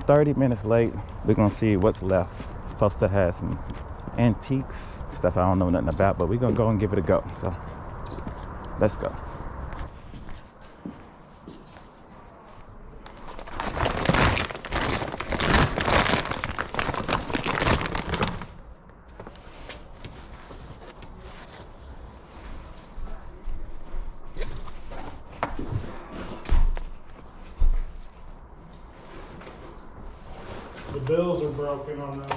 30 minutes late. We're gonna see what's left. It's supposed to have some antiques, stuff I don't know nothing about, but we're gonna go and give it a go. So let's go. The bills are broken on those.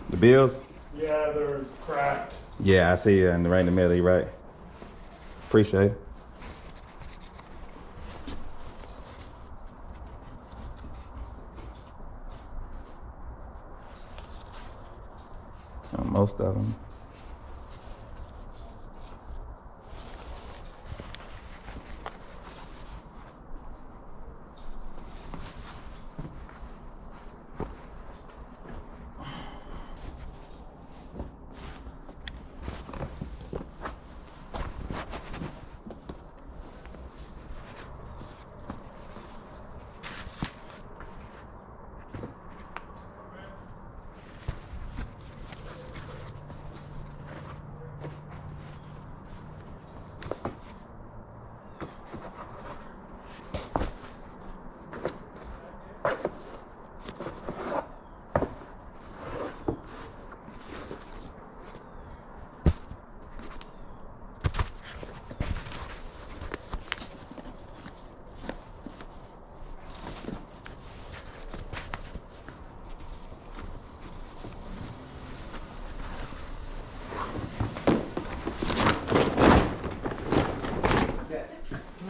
The bills? Yeah, they're cracked. Yeah, I see you in right in the middle. You're right. Appreciate it. Most of them.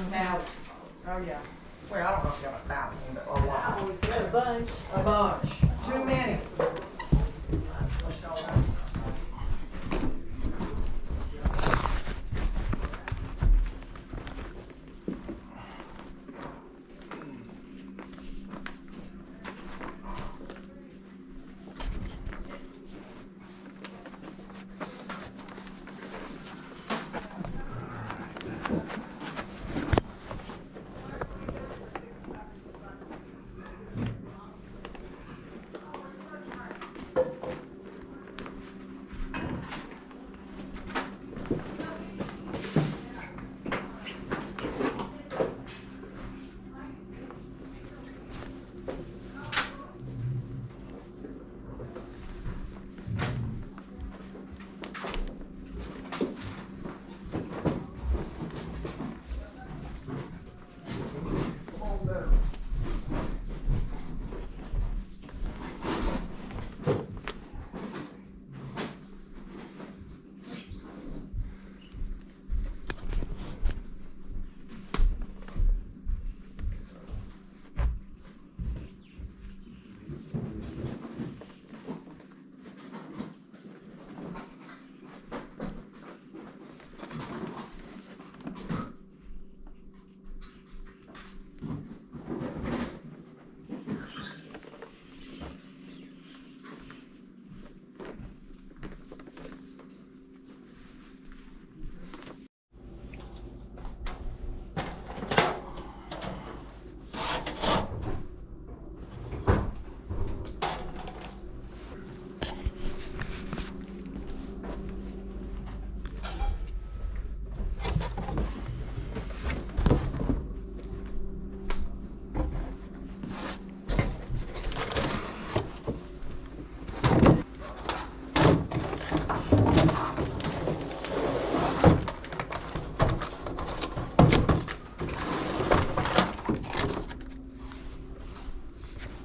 Now, oh yeah. Well, I don't know if you have 1,000, but a lot. Oh, we got a bunch. A bunch. Too many.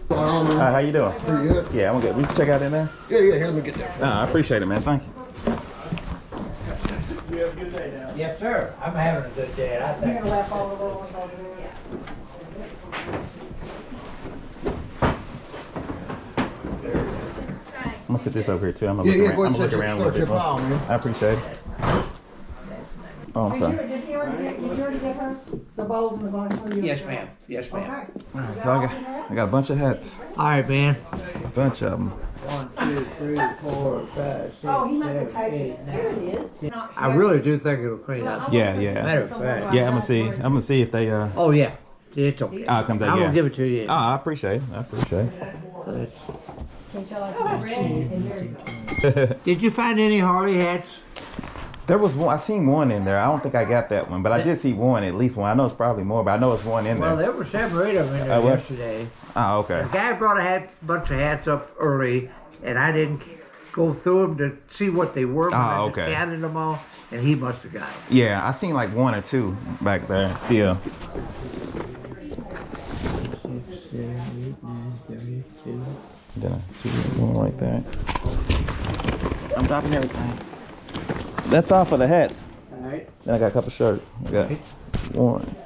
Hi, how you doing? Pretty good. Yeah, I'm good. We can check out in there? Yeah, yeah, here, let me get there. I appreciate it, man. Thank you. You have a good day now. Yes, sir. I'm having a good day. I You're think. gonna left all the little ones over there? I'm gonna sit this over here too. I'm gonna Yeah, look yeah, go around. I'm ahead, gonna look around a start little your bit file, more. man. I appreciate it. Oh, I'm sorry. Did you already get her the bowls and the glasses? Yes, ma'am. Yes, ma'am. Okay. All right, so I got a bunch of hats. All right, man. A bunch of them. 1, 2, 3, 4, 5, 6, Oh, he must have 7, taken 8, it. Here 9. it is. I really do think it'll clean up. Yeah, yeah. Matter of fact. Yeah, I'm gonna see if they Oh yeah, it's okay. I'll come back. I'm Yeah. gonna give it to you. Oh, I appreciate it. I appreciate it. That's- Can't y'all like the red and very good. Did you find any Harley hats? There was one. I seen one in there. I don't think I got that one, but I did see one, at least one. I know it's probably more, but I know it's one in Well, there. there were 7 or 8 of them in there what? yesterday. Oh, okay. The guy brought a bunch of hats up early, and I didn't go through them to see what they were. But I just okay. counted them all, and he must have got them. Yeah, I seen like 1 or 2 back there still. 6, 7, 8, 9, 32. Then a 2, 1 right there. I'm dropping everything. That's all for the hats. All right. Then I got a couple shirts. I got 1,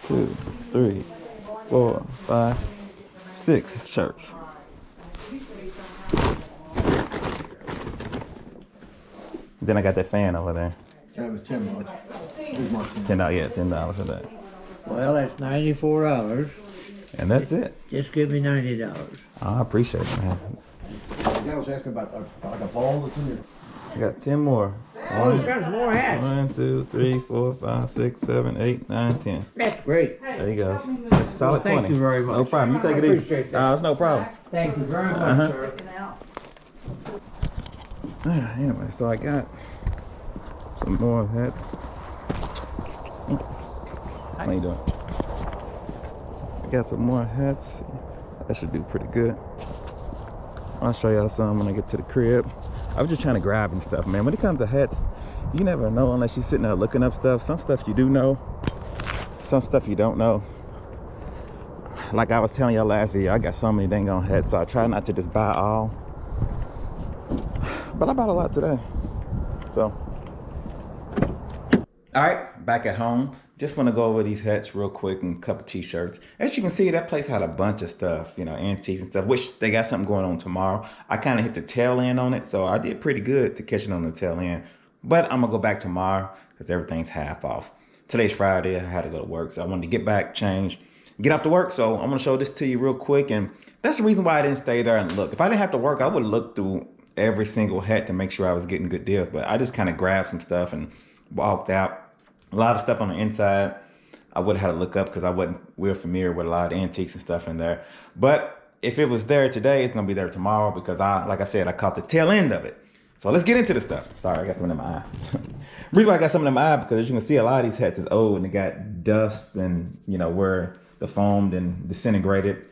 2, 3, 4, 5, 6 shirts. Then I got that fan over there. That was $10. $10, yeah, $10 for that. Well, that's $94. And that's it. Just give me $90. I appreciate it, man. I was asking about like a ball that's in there. I got 10 more. Oh, he's got some more hats. 1, 2, 3, 4, 5, 6, 7, 8, 9, 10. That's great. There you go. Solid Thank 20. you very much. No problem. You take it I easy. appreciate that. It's no problem. Thank you very much, sir. Anyway, so I got some more hats. How you doing? I got some more hats. That should do pretty good. I'll show y'all some when I get to the crib. I was just trying to grab and stuff, man. When it comes to hats, you never know unless you're sitting there looking up stuff. Some stuff you do know, some stuff you don't know. Like I was telling y'all last video, I got so many dang on hats, so I try not to just buy all. But I bought a lot today, so. All right, back at home. Just want to go over these hats real quick and a couple t-shirts. As you can see, that place had a bunch of stuff, you know, antiques and stuff. Wish they got something going on tomorrow. I kind of hit the tail end on it, so I did pretty good to catch it on the tail end. But I'm gonna go back tomorrow because everything's half off. Today's Friday, I had to go to work, so I wanted to get back, change, get off to work. So I'm gonna show this to you real quick, and that's the reason why I didn't stay there and look. If I didn't have to work, I would look through every single hat to make sure I was getting good deals. But I just kind of grabbed some stuff and walked out. A lot of stuff on the inside I would have had to look up because I wasn't real familiar with a lot of antiques and stuff in there. But if it was there today, it's gonna be there tomorrow because like I said, I caught the tail end of it. So let's get into the stuff. Sorry, I got something in my eye. The reason why I got something in my eye because as you can see, a lot of these hats is old and they got dust and you know where the foamed and disintegrated.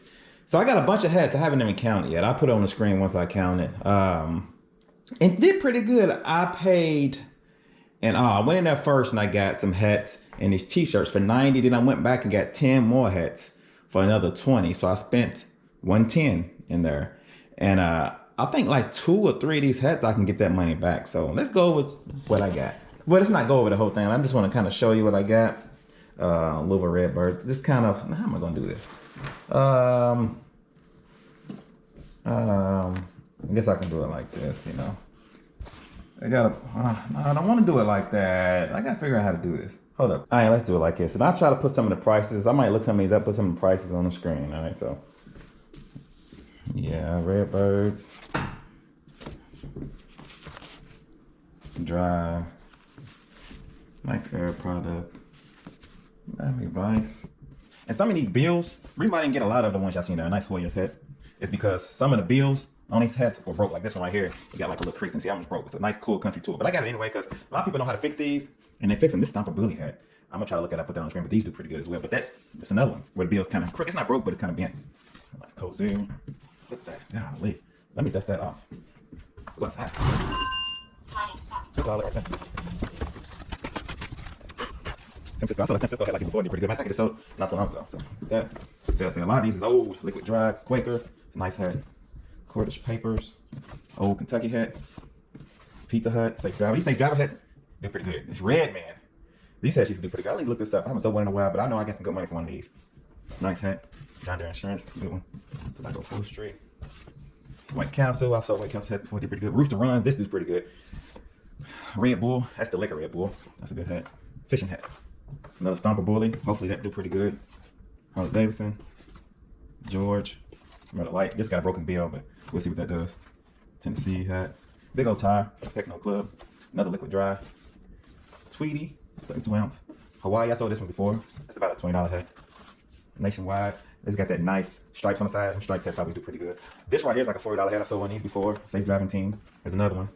So I got a bunch of hats. I haven't even counted yet. I'll put it on the screen once I count it. It did pretty good. I paid, and I went in there first and I got some hats and these t-shirts for $90. Then I went back and got 10 more hats for another $20. So I spent $110 in there. And I think like 2 or 3 of these hats I can get that money back. So let's go with what I got. Well, let's not go over the whole thing. I just want to kind of show you what I got. Louisville Redbird. This kind of, how am I gonna do this? I guess I can do it like this, you know. I gotta, no, I don't want to do it like that. I gotta figure out how to do this. Hold up. All right, let's do it like this. And I'll try to put some of the prices. I might look some of these up, put some of the prices on the screen. All right, so. Yeah, Redbirds. Dry. Nice Air products. Miami Vice. And some of these bills, the reason why I didn't get a lot of the ones y'all seen there, a nice Hoyas hat, is because some of the bills on these hats were broke. Like this one right here, it got like a little crease and see, I was broke. It's a nice cool country tool, but I got it anyway because a lot of people know how to fix these and they fix them. This Stomper Bully hat, I'm gonna try to look at it, put that on the screen, but these do pretty good as well. But that's another one where the bill's kind of crooked. It's not broke, but it's kind of bent. Nice cozy. Look at that. Golly. Let me dust that off. What's that? Look all that right there. I saw that Cisco had like before, they pretty good. I think it sold not so long ago. So that. So I say a lot of these is old, liquid dry, Quaker. It's a nice hat. Cordish Papers, old Kentucky hat. Pizza Hut, safe driver. These safe driver hats, they're pretty good. It's Red Man. These hats used to do pretty good. I need to look this up. I haven't sold one in a while, but I know I got some good money for one of these. Nice hat. John Deere Insurance, good one. Tobacco Full Street. White Castle, I've sold White Castle hat before, they're pretty good. Rooster Run, this is pretty good. Red Bull, that's the liquor Red Bull. That's a good hat. Fishing hat. Another Stomper Bully, hopefully that do pretty good. Harley Davidson. George. Another light, this got a broken bill, but we'll see what that does. Tennessee hat. Big old tire, Techno Club. Another liquid dry. Tweety, 32 ounce. Hawaii, I sold this one before. That's about a $20 hat. Nationwide. It's got that nice stripes on the side. Them stripes hats always do pretty good. This right here is like a $40 hat. I sold one of these before. Safe driving team. There's another one.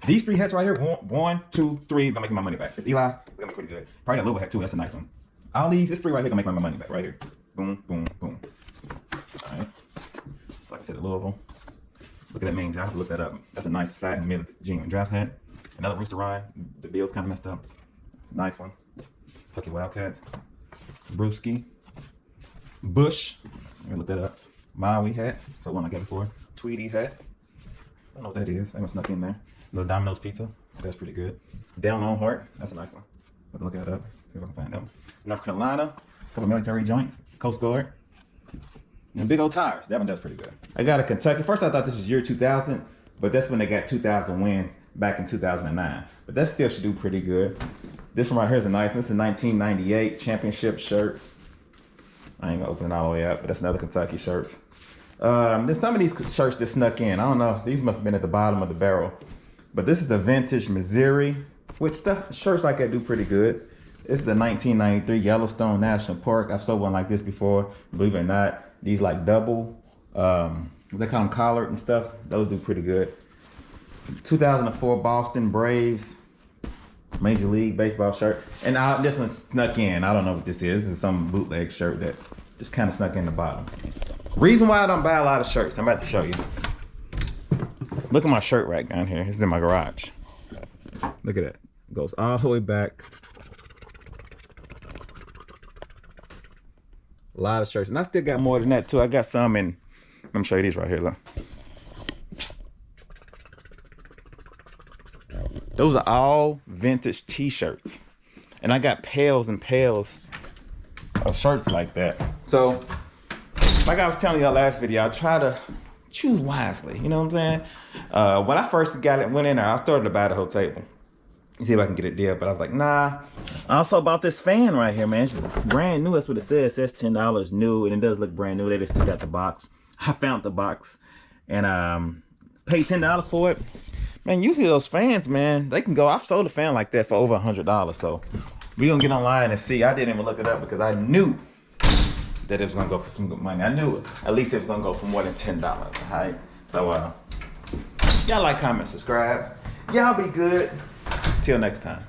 These 3 hats right here, 1, 2, 3 is gonna make my money back. It's Eli, it's gonna be pretty good. Probably that little hat too, that's a nice one. All these, this 3 right here gonna make my money back right here. Boom, boom, boom. All right. Like I said, the Louisville. Look at that mange. I have to look that up. That's a nice satin mid genuine draft hat. Another Rooster Ryan. The bill's kind of messed up. It's a nice one. Kentucky Wildcats. Brewski. Bush. Let me look that up. Maui hat. That's the one I got before. Tweety hat. I don't know what that is. I haven't snuck in there. Little Domino's pizza. That's pretty good. Down on Heart. That's a nice one. Let's look that up. See if I can find that one. North Carolina. A couple military joints. Coast Guard. And big old tires. That one does pretty good. I got a Kentucky. First I thought this was year 2000, but that's when they got 2,000 wins back in 2009. But that still should do pretty good. This one right here is a nice one. This is a 1998 championship shirt. I ain't gonna open it all the way up, but that's another Kentucky shirts. There's some of these shirts that snuck in. I don't know. These must have been at the bottom of the barrel. But this is the vintage Missouri, which shirts like that do pretty good. This is the 1993 Yellowstone National Park. I've sold one like this before, believe it or not. These like double, they call them collared and stuff. Those do pretty good. 2004 Boston Braves Major League Baseball shirt. And this one snuck in. I don't know what this is. This is some bootleg shirt that just kind of snuck in the bottom. Reason why I don't buy a lot of shirts, I'm about to show you. Look at my shirt rack down here. It's in my garage. Look at that. It goes all the way back. A lot of shirts. And I still got more than that too. I got some in, let me show you these right here. Look. Those are all vintage t-shirts. And I got pails and pails of shirts like that. So, like I was telling y'all last video, I try to choose wisely. You know what I'm saying? When I first went in there, I started to buy the whole table. See if I can get a deal, but I was like, nah. I also bought this fan right here, man. It's brand new. That's what it says. It says $10 new, and it does look brand new. They just took out the box. I found the box and paid $10 for it. Man, usually those fans, man, they can go. I've sold a fan like that for over $100. So we're gonna get online and see. I didn't even look it up because I knew that it was gonna go for some good money. I knew at least it was gonna go for more than $10. All right. So y'all like, comment, subscribe. Y'all be good. Till next time.